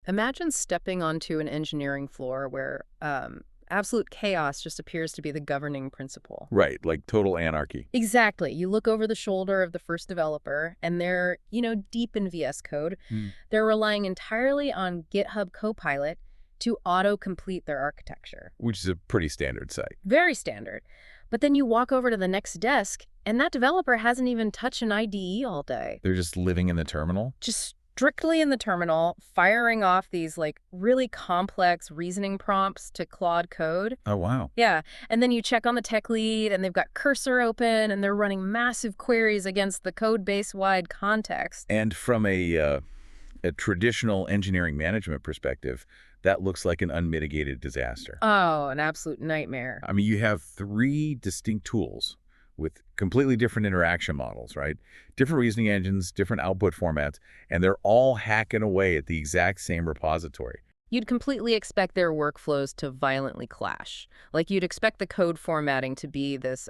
Imagine stepping onto an engineering floor where absolute chaos just appears to be the governing principle. Right, like total anarchy. Exactly. You look over the shoulder of the first developer, and they're, deep in VS Code. Hmm. They're relying entirely on GitHub Copilot to auto-complete their architecture. Which is a pretty standard sight. Very standard. But then you walk over to the next desk, and that developer hasn't even touched an IDE all day. They're just living in the terminal? Just strictly in the terminal, firing off these really complex reasoning prompts to Claude Code. Oh, wow. Yeah, and then you check on the tech lead and they've got Cursor open and they're running massive queries against the code base-wide context. And from a traditional engineering management perspective, that looks like an unmitigated disaster. Oh, an absolute nightmare. I mean, you have three distinct tools with completely different interaction models, right? Different reasoning engines, different output formats, and they're all hacking away at the exact same repository. You'd completely expect their workflows to violently clash. Like you'd expect the code formatting to be this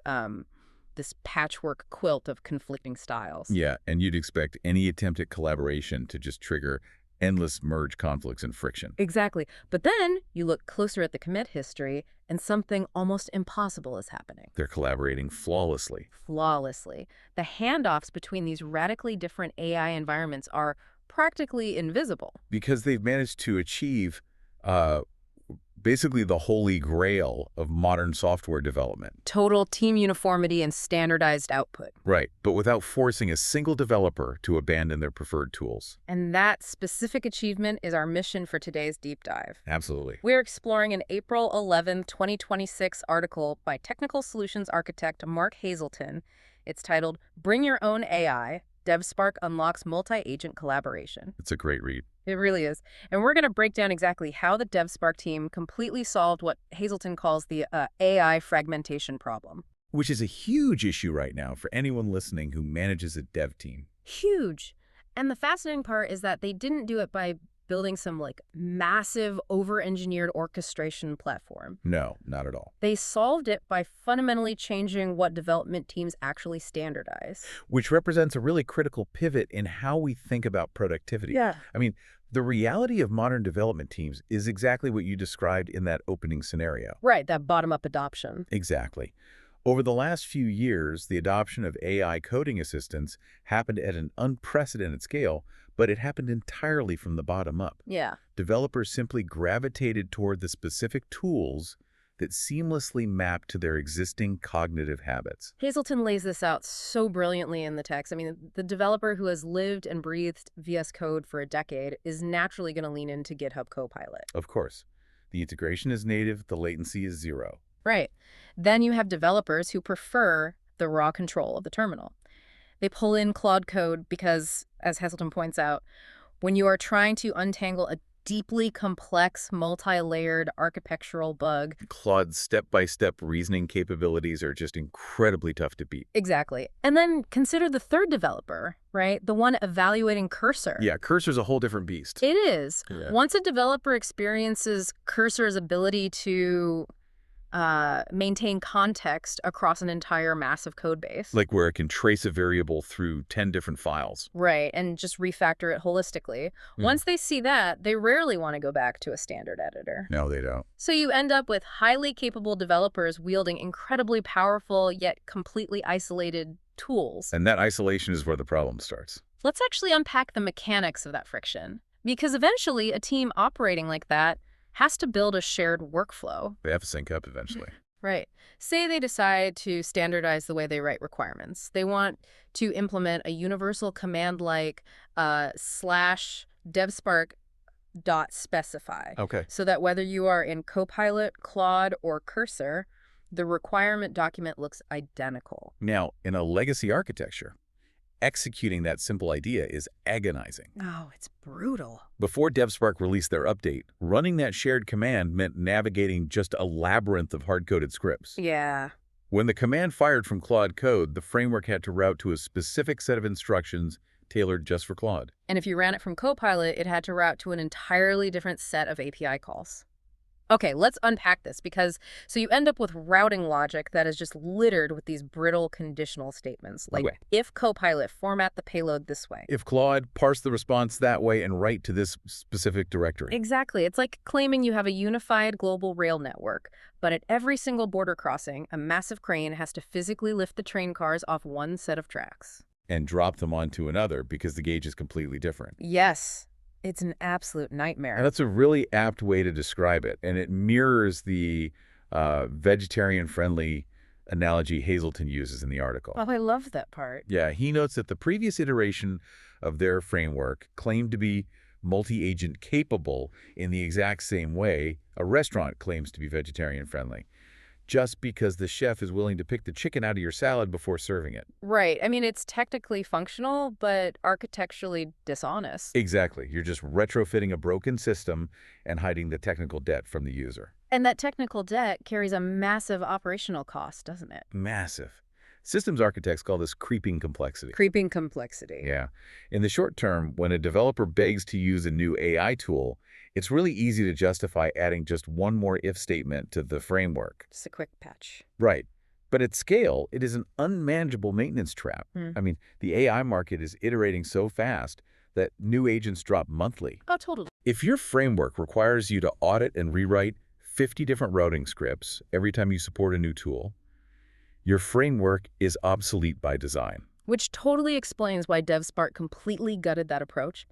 patchwork quilt of conflicting styles. Yeah, and you'd expect any attempt at collaboration to just trigger endless merge conflicts and friction. Exactly. But then you look closer at the commit history and something almost impossible is happening. They're collaborating flawlessly. Flawlessly. The handoffs between these radically different AI environments are practically invisible. Because they've managed to achieve basically the holy grail of modern software development. Total team uniformity and standardized output. Right, but without forcing a single developer to abandon their preferred tools. And that specific achievement is our mission for today's deep dive. Absolutely. We're exploring an April 11, 2026 article by technical solutions architect Mark Hazelton. It's titled, "Bring Your Own AI, DevSpark Unlocks Multi-Agent Collaboration." It's a great read. It really is. And we're going to break down exactly how the DevSpark team completely solved what Hazelton calls the AI fragmentation problem. Which is a huge issue right now for anyone listening who manages a dev team. Huge. And the fascinating part is that they didn't do it by building some massive over-engineered orchestration platform. No, not at all. They solved it by fundamentally changing what development teams actually standardize. Which represents a really critical pivot in how we think about productivity. Yeah. I mean, the reality of modern development teams is exactly what you described in that opening scenario. Right, that bottom-up adoption. Exactly. Over the last few years, the adoption of AI coding assistants happened at an unprecedented scale, but it happened entirely from the bottom up. Yeah. Developers simply gravitated toward the specific tools that seamlessly map to their existing cognitive habits. Hazelton lays this out so brilliantly in the text. I mean, the developer who has lived and breathed VS Code for a decade is naturally going to lean into GitHub Copilot. Of course, the integration is native, the latency is zero. Right. Then you have developers who prefer the raw control of the terminal. They pull in Claude Code because, as Hazelton points out, when you are trying to untangle a deeply complex, multi-layered architectural bug. Claude's step-by-step reasoning capabilities are just incredibly tough to beat. Exactly. And then consider the third developer, right? The one evaluating Cursor. Yeah, Cursor's a whole different beast. It is. Yeah. Once a developer experiences Cursor's ability to maintain context across an entire massive code base. Like where it can trace a variable through 10 different files. Right, and just refactor it holistically. Once they see that, they rarely want to go back to a standard editor. No, they don't. So you end up with highly capable developers wielding incredibly powerful yet completely isolated tools. And that isolation is where the problem starts. Let's actually unpack the mechanics of that friction. Because eventually, a team operating like that has to build a shared workflow. They have to sync up eventually. Right. Say they decide to standardize the way they write requirements. They want to implement a universal command like /DevSpark .specify. Okay. So that whether you are in Copilot, Claude, or Cursor, the requirement document looks identical. Now, in a legacy architecture, executing that simple idea is agonizing. Oh, it's brutal. Before DevSpark released their update, running that shared command meant navigating just a labyrinth of hard-coded scripts. Yeah. When the command fired from Claude Code, the framework had to route to a specific set of instructions tailored just for Claude. And if you ran it from Copilot, it had to route to an entirely different set of API calls. Okay, let's unpack this so you end up with routing logic that is just littered with these brittle conditional statements, like Okay. if Copilot, format the payload this way. If Claude, parse the response that way and write to this specific directory. Exactly. It's like claiming you have a unified global rail network, but at every single border crossing, a massive crane has to physically lift the train cars off one set of tracks. And drop them onto another because the gauge is completely different. Yes, it's an absolute And nightmare. that's a really apt way to describe it. And it mirrors the vegetarian-friendly analogy Hazelton uses in the article. Oh, I love that part. Yeah, he notes that the previous iteration of their framework claimed to be multi-agent capable in the exact same way a restaurant claims to be vegetarian-friendly, just because the chef is willing to pick the chicken out of your salad before serving it. Right. I mean, it's technically functional, but architecturally dishonest. Exactly. You're just retrofitting a broken system and hiding the technical debt from the user. And that technical debt carries a massive operational cost, doesn't it? Massive. Systems architects call this creeping complexity. Creeping complexity. Yeah. In the short term, when a developer begs to use a new AI tool, it's really easy to justify adding just one more if statement to the framework. Just a quick patch. Right. But at scale, it is an unmanageable maintenance trap. I mean, the AI market is iterating so fast that new agents drop monthly. Oh, totally. If your framework requires you to audit and rewrite 50 different routing scripts every time you support a new tool, your framework is obsolete by design. Which totally explains why DevSpark completely gutted that approach.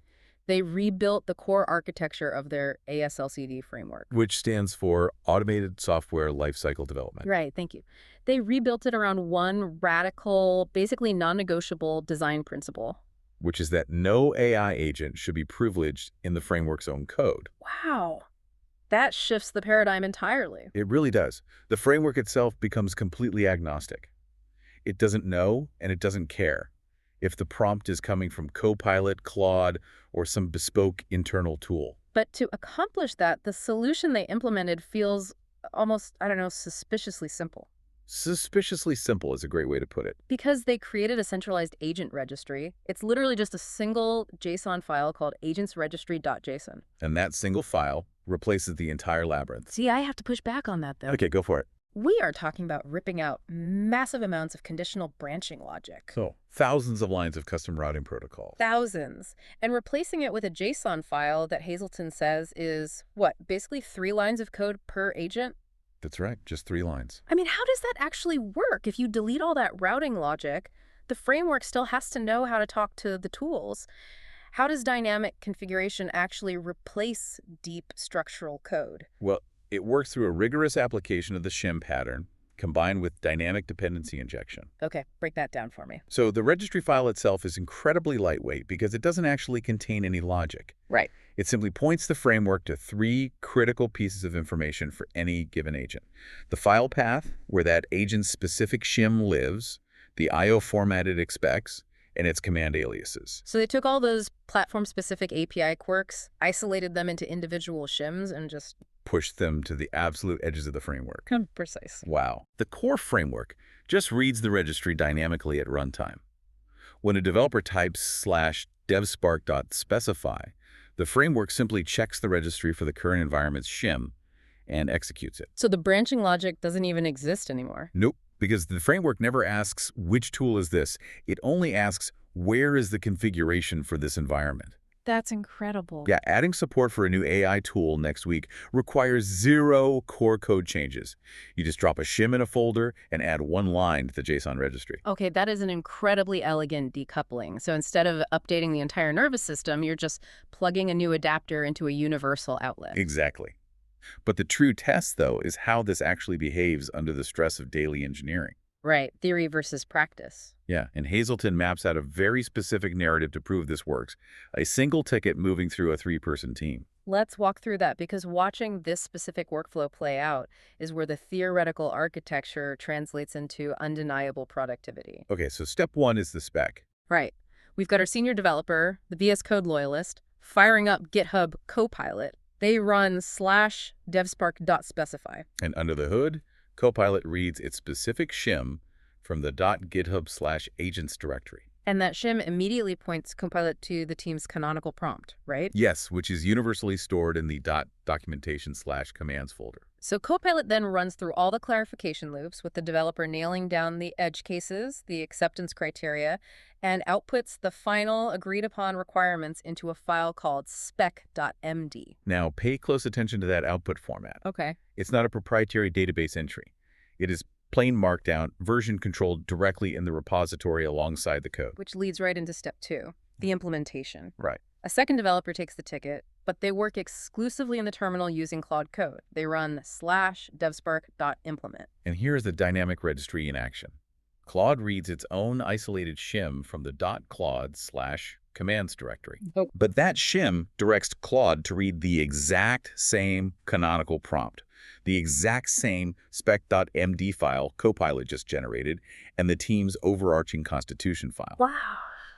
They rebuilt the core architecture of their ASLCD framework. Which stands for Automated Software Lifecycle Development. Right, thank you. They rebuilt it around one radical, basically non-negotiable design principle. Which is that no AI agent should be privileged in the framework's own code. Wow. That shifts the paradigm entirely. It really does. The framework itself becomes completely agnostic. It doesn't know and it doesn't care if the prompt is coming from Copilot, Claude, or some bespoke internal tool. But to accomplish that, the solution they implemented feels almost, I don't know, suspiciously simple. Suspiciously simple is a great way to put it. Because they created a centralized agent registry, it's literally just a single JSON file called agentsregistry.json. And that single file replaces the entire labyrinth. See, I have to push back on that, though. Okay, go for it. We are talking about ripping out massive amounts of conditional branching logic. So, thousands of lines of custom routing protocol. Thousands. And replacing it with a JSON file that Hazelton says is, what, basically 3 lines of code per agent? That's right, just 3 lines. I mean, how does that actually work? If you delete all that routing logic, the framework still has to know how to talk to the tools. How does dynamic configuration actually replace deep structural code? Well, it works through a rigorous application of the shim pattern, combined with dynamic dependency injection. Okay, break that down for me. So the registry file itself is incredibly lightweight because it doesn't actually contain any logic. Right. It simply points the framework to 3 critical pieces of information for any given agent. The file path, where that agent's specific shim lives, the I/O format it expects, and its command aliases. So they took all those platform-specific API quirks, isolated them into individual shims, and just Pushed them to the absolute edges of the framework. precise. Wow. The core framework just reads the registry dynamically at runtime. When a developer types /devspark.specify, the framework simply checks the registry for the current environment's shim and executes it. So the branching logic doesn't even exist anymore. Nope, because the framework never asks, which tool is this? It only asks, where is the configuration for this environment? That's incredible. Yeah, adding support for a new AI tool next week requires 0 core code changes. You just drop a shim in a folder and add 1 line to the JSON registry. Okay, that is an incredibly elegant decoupling. So instead of updating the entire nervous system, you're just plugging a new adapter into a universal outlet. Exactly. But the true test, though, is how this actually behaves under the stress of daily engineering. Right, theory versus practice. Yeah, and Hazelton maps out a very specific narrative to prove this works, a single ticket moving through a 3-person team. Let's walk through that, because watching this specific workflow play out is where the theoretical architecture translates into undeniable productivity. Okay, so step 1 is the spec. Right. We've got our senior developer, the VS Code loyalist, firing up GitHub Copilot. They run /devspark.specify. And under the hood, Copilot reads its specific shim from the .github/agents directory. And that shim immediately points Copilot to the team's canonical prompt, right? Yes, which is universally stored in the .documentation/commands folder. So Copilot then runs through all the clarification loops with the developer nailing down the edge cases, the acceptance criteria, and outputs the final agreed-upon requirements into a file called spec.md. Now, pay close attention to that output format. Okay. It's not a proprietary database entry. It is plain markdown, version controlled directly in the repository alongside the code. Which leads right into step 2, the implementation. Right. A second developer takes the ticket, but they work exclusively in the terminal using Claude Code. They run /devspark.implement. And here's the dynamic registry in action. Claude reads its own isolated shim from the .claude/commands directory. Oh. But that shim directs Claude to read the exact same canonical prompt, the exact same spec.md file Copilot just generated, and the team's overarching constitution file. Wow.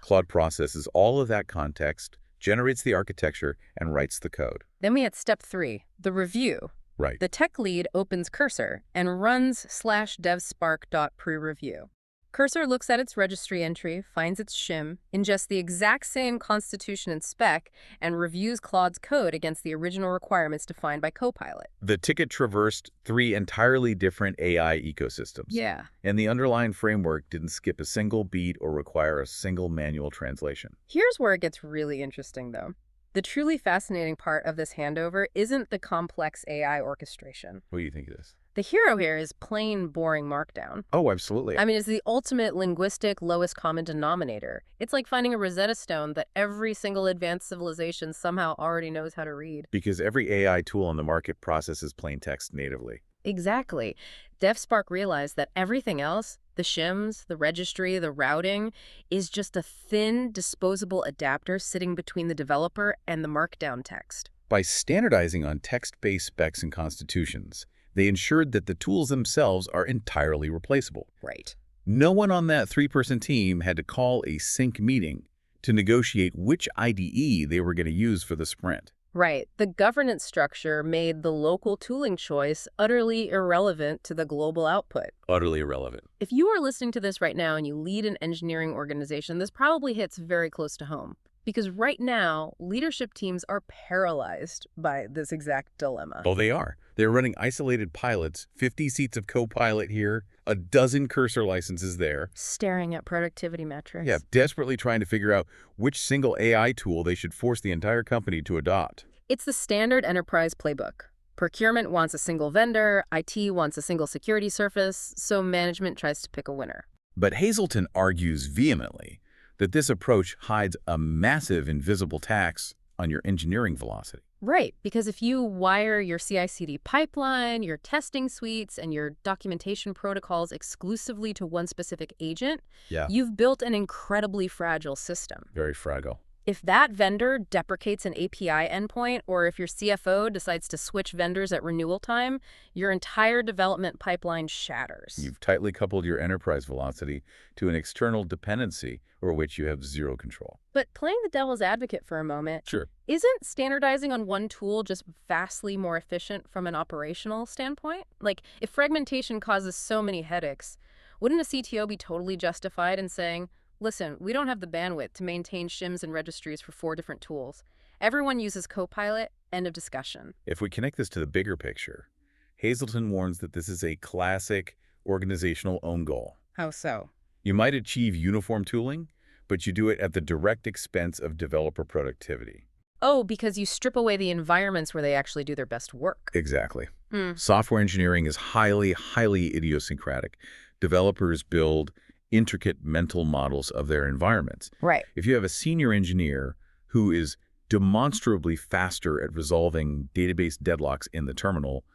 Claude processes all of that context, generates the architecture, and writes the code. Then we had step 3, the review. Right. The tech lead opens Cursor and runs /devspark.prereview. Cursor looks at its registry entry, finds its shim, ingests the exact same constitution and spec, and reviews Claude's code against the original requirements defined by Copilot. The ticket traversed 3 entirely different AI ecosystems. Yeah. And the underlying framework didn't skip a single beat or require a single manual translation. Here's where it gets really interesting, though. The truly fascinating part of this handover isn't the complex AI orchestration. What do you think of this? The hero here is plain, boring Markdown. Oh, absolutely. I mean, it's the ultimate linguistic lowest common denominator. It's like finding a Rosetta Stone that every single advanced civilization somehow already knows how to read. Because every AI tool on the market processes plain text natively. Exactly. DevSpark realized that everything else, the shims, the registry, the routing, is just a thin, disposable adapter sitting between the developer and the Markdown text. By standardizing on text-based specs and constitutions, they ensured that the tools themselves are entirely replaceable. Right. No one on that 3-person team had to call a sync meeting to negotiate which IDE they were going to use for the sprint. Right. The governance structure made the local tooling choice utterly irrelevant to the global output. Utterly irrelevant. If you are listening to this right now and you lead an engineering organization, this probably hits very close to home. Because right now, leadership teams are paralyzed by this exact dilemma. Oh, they are. They're running isolated pilots, 50 seats of Copilot here, a dozen Cursor licenses there. Staring at productivity metrics. Yeah, desperately trying to figure out which single AI tool they should force the entire company to adopt. It's the standard enterprise playbook. Procurement wants a single vendor, IT wants a single security surface, so management tries to pick a winner. But Hazelton argues vehemently that this approach hides a massive invisible tax on your engineering velocity. Right, because if you wire your CI/CD pipeline, your testing suites, and your documentation protocols exclusively to one specific agent, you've built an incredibly fragile system. Very fragile. If that vendor deprecates an API endpoint, or if your CFO decides to switch vendors at renewal time, your entire development pipeline shatters. You've tightly coupled your enterprise velocity to an external dependency over which you have zero control. But playing the devil's advocate for a moment, Sure. Isn't standardizing on one tool just vastly more efficient from an operational standpoint? Like, if fragmentation causes so many headaches, wouldn't a CTO be totally justified in saying, listen, we don't have the bandwidth to maintain shims and registries for 4 different tools. Everyone uses Copilot, end of discussion. If we connect this to the bigger picture, Hazelton warns that this is a classic organizational own goal. How so? You might achieve uniform tooling, but you do it at the direct expense of developer productivity. Oh, because you strip away the environments where they actually do their best work. Exactly. Software engineering is highly, highly idiosyncratic. Developers build intricate mental models of their environments. Right. If you have a senior engineer who is demonstrably faster at resolving database deadlocks in the terminal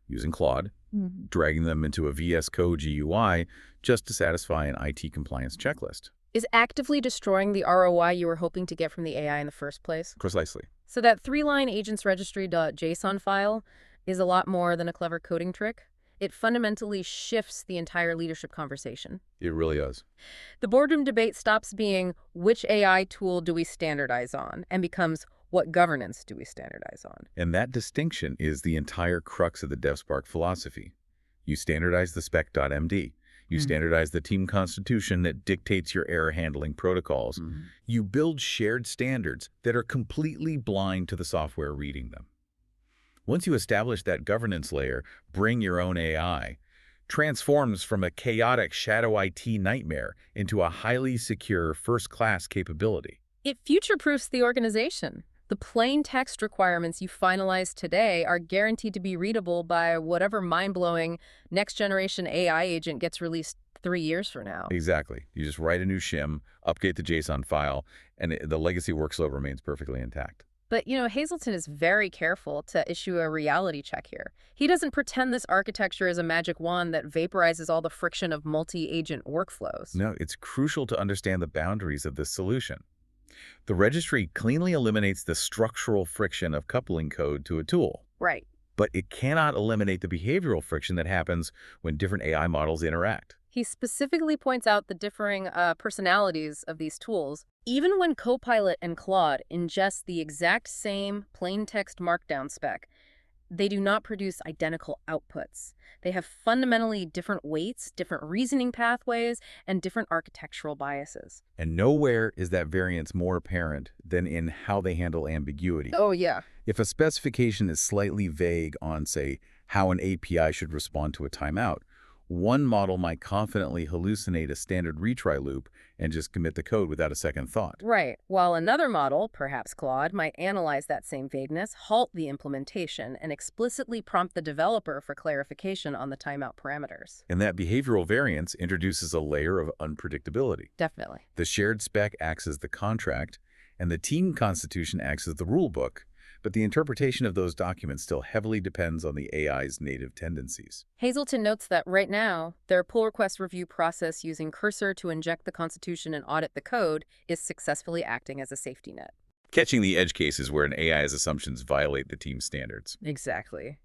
using Claude, dragging them into a VS Code GUI just to satisfy an IT compliance checklist. Is actively destroying the ROI you were hoping to get from the AI in the first place. Precisely. So that 3-line agentsregistry.json file is a lot more than a clever coding trick. It fundamentally shifts the entire leadership conversation. It really is. The boardroom debate stops being which AI tool do we standardize on and becomes what governance do we standardize on. And that distinction is the entire crux of the DevSpark philosophy. You standardize the spec.md. You standardize the team constitution that dictates your error handling protocols. You build shared standards that are completely blind to the software reading them. Once you establish that governance layer, bring your own AI transforms from a chaotic shadow IT nightmare into a highly secure first-class capability. It future-proofs the organization. The plain text requirements you finalize today are guaranteed to be readable by whatever mind-blowing next-generation AI agent gets released 3 years from now. Exactly. You just write a new shim, update the JSON file, and the legacy workflow remains perfectly intact. But, Hazelton is very careful to issue a reality check here. He doesn't pretend this architecture is a magic wand that vaporizes all the friction of multi-agent workflows. No, it's crucial to understand the boundaries of this solution. The registry cleanly eliminates the structural friction of coupling code to a tool. Right. But it cannot eliminate the behavioral friction that happens when different AI models interact. He specifically points out the differing personalities of these tools. Even when Copilot and Claude ingest the exact same plain text markdown spec, they do not produce identical outputs. They have fundamentally different weights, different reasoning pathways, and different architectural biases. And nowhere is that variance more apparent than in how they handle ambiguity. Oh, yeah. If a specification is slightly vague on, say, how an API should respond to a timeout, one model might confidently hallucinate a standard retry loop and just commit the code without a second thought. Right, while another model, perhaps Claude, might analyze that same vagueness, halt the implementation, and explicitly prompt the developer for clarification on the timeout parameters. And that behavioral variance introduces a layer of unpredictability. Definitely. The shared spec acts as the contract, and the team constitution acts as the rulebook. But the interpretation of those documents still heavily depends on the AI's native tendencies. Hazelton notes that right now, their pull request review process using Cursor to inject the constitution and audit the code is successfully acting as a safety net. Catching the edge cases where an AI's assumptions violate the team's standards. Exactly.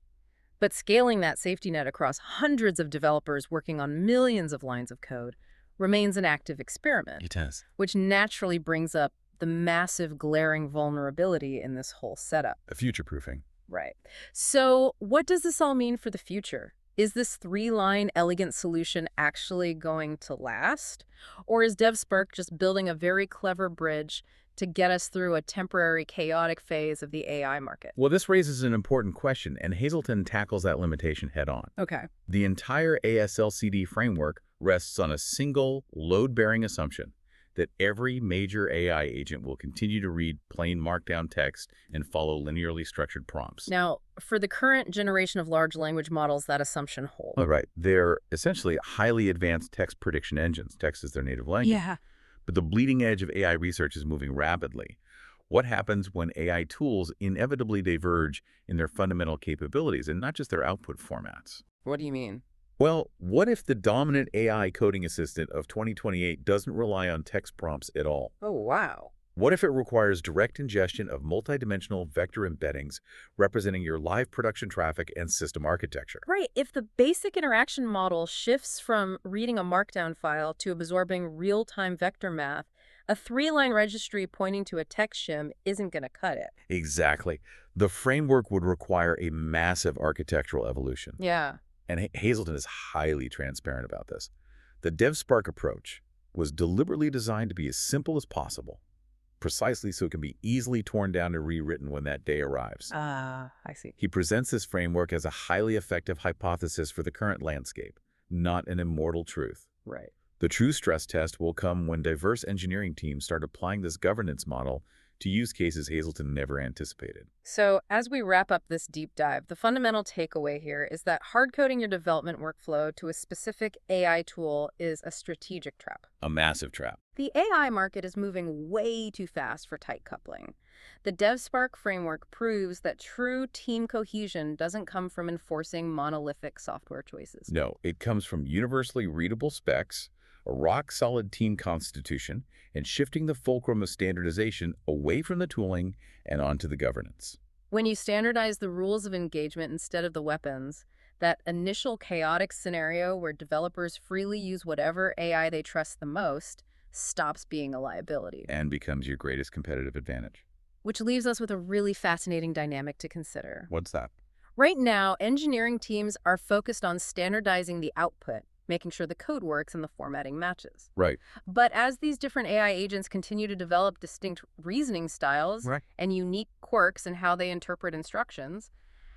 But scaling that safety net across hundreds of developers working on millions of lines of code remains an active experiment. It does. Which naturally brings up the massive glaring vulnerability in this whole setup. A future-proofing. Right. So what does this all mean for the future? Is this 3-line elegant solution actually going to last? Or is DevSpark just building a very clever bridge to get us through a temporary chaotic phase of the AI market? Well, this raises an important question, and Hazelton tackles that limitation head-on. Okay. The entire ASLCD framework rests on a single load-bearing assumption that every major AI agent will continue to read plain markdown text and follow linearly structured prompts. Now, for the current generation of large language models, that assumption holds. Oh, right. They're essentially highly advanced text prediction engines. Text is their native language. Yeah. But the bleeding edge of AI research is moving rapidly. What happens when AI tools inevitably diverge in their fundamental capabilities and not just their output formats? What do you mean? Well, what if the dominant AI coding assistant of 2028 doesn't rely on text prompts at all? Oh, wow. What if it requires direct ingestion of multidimensional vector embeddings representing your live production traffic and system architecture? Right. If the basic interaction model shifts from reading a markdown file to absorbing real-time vector math, a 3-line registry pointing to a text shim isn't going to cut it. Exactly. The framework would require a massive architectural evolution. Yeah. And Hazelton is highly transparent about this. The DevSpark approach was deliberately designed to be as simple as possible, precisely so it can be easily torn down and rewritten when that day arrives. I see. He presents this framework as a highly effective hypothesis for the current landscape, not an immortal truth. Right. The true stress test will come when diverse engineering teams start applying this governance model to use cases Hazelton never anticipated. So as we wrap up this deep dive, the fundamental takeaway here is that hard-coding your development workflow to a specific AI tool is a strategic trap. A massive trap. The AI market is moving way too fast for tight coupling. The DevSpark framework proves that true team cohesion doesn't come from enforcing monolithic software choices. No, it comes from universally readable specs, a rock-solid team constitution, and shifting the fulcrum of standardization away from the tooling and onto the governance. When you standardize the rules of engagement instead of the weapons, that initial chaotic scenario where developers freely use whatever AI they trust the most stops being a liability. And becomes your greatest competitive advantage. Which leaves us with a really fascinating dynamic to consider. What's that? Right now, engineering teams are focused on standardizing the output, making sure the code works and the formatting matches. Right. But as these different AI agents continue to develop distinct reasoning styles Right. and unique quirks in how they interpret instructions,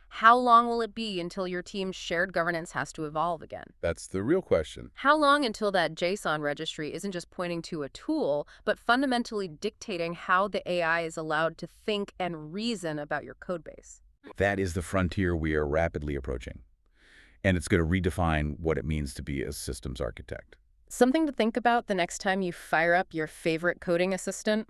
how long will it be until your team's shared governance has to evolve again? That's the real question. How long until that JSON registry isn't just pointing to a tool, but fundamentally dictating how the AI is allowed to think and reason about your codebase? That is the frontier we are rapidly approaching. And it's going to redefine what it means to be a systems architect. Something to think about the next time you fire up your favorite coding assistant?